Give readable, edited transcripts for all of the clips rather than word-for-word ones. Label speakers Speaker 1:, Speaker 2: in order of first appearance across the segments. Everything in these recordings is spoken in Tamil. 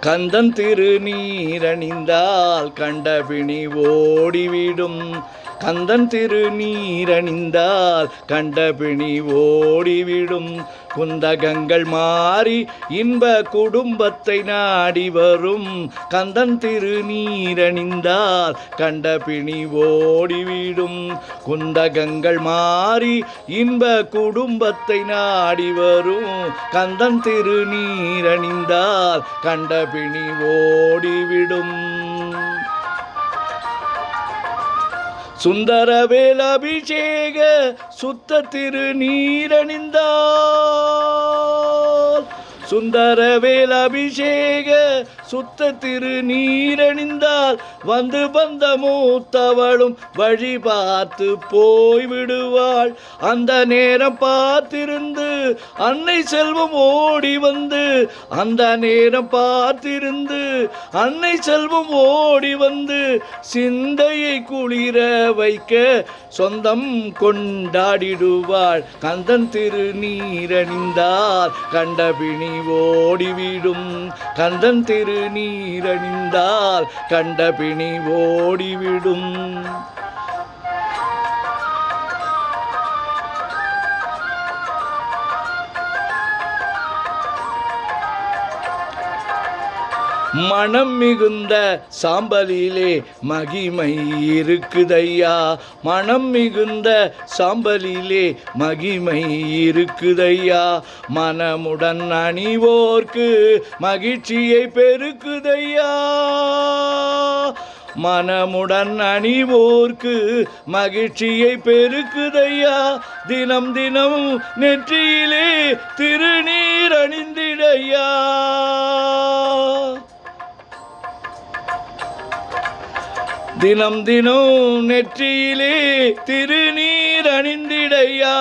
Speaker 1: கந்தன் திருநீரணிந்தால் கண்டபிணி ஓடிவிடும். கந்தன் திருநீரணிந்தால் கண்டபிணி ஓடிவிடும். குந்தகங்கள் மாறி இன்ப குடும்பத்தை நாடி வரும். கந்தன் திருநீரணிந்தால் கண்டபிணி ஓடிவிடும். குந்தகங்கள் மாறி இன்ப குடும்பத்தை நாடி வரும். கந்தன் திருநீரணிந்தால் கண்டபிணி ஓடிவிடும். சுந்தரவேல் அபிஷேக சுத்த திருநீரணிந்தால். சுந்தரவேல் அபிஷேக சுத்த திருநீரணிந்தால் வந்து பந்த மூத்தவளும் வழி பார்த்து போய்விடுவாள். அந்த நேரம் பார்த்திருந்து அன்னை செல்வம் ஓடி வந்து. அந்த நேரம் பார்த்திருந்து அன்னை செல்வம் ஓடி வந்து சிந்தையை குளிர வைக்க சொந்தம் கொண்டாடிடுவாள். கந்தன் திருநீரணிந்தால் கண்டபிணி ஓடிவிடும். கந்தன் திருநீரணிந்தால் கண்டபிணி ஓடிவிடும். மனம் மிகுந்த சாம்பலிலே மகிமை இருக்குதையா. மனம் மிகுந்த சாம்பலிலே மகிமை இருக்குதையா. மனமுடன் அணிவோர்க்கு மகிழ்ச்சியை பெருக்குதையா. மனமுடன் அணிவோர்க்கு மகிழ்ச்சியை பெருக்குதையா. தினம் தினம் நெற்றியிலே திருநீர் அணிந்திடையா. தினம் தினம் நெற்றியிலே திருநீர் அணிந்திடையா.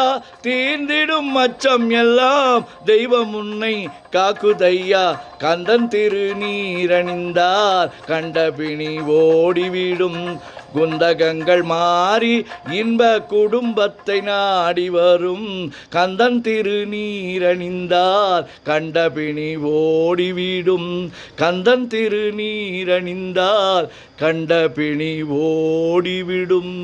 Speaker 1: தீர்ந்திடும் அச்சம் எல்லாம் தெய்வம் உன்னை காக்குதையா. கந்தன் திருநீரணிந்தால் கண்டபிணி ஓடிவிடும். குந்தகங்கள் மாறி இன்ப குடும்பத்தை நாடி வரும். கந்தன் திருநீரணிந்தால் கண்டபிணி ஓடிவிடும். கந்தன் திருநீரணிந்தால் கண்டபிணி ஓடிவிடும்.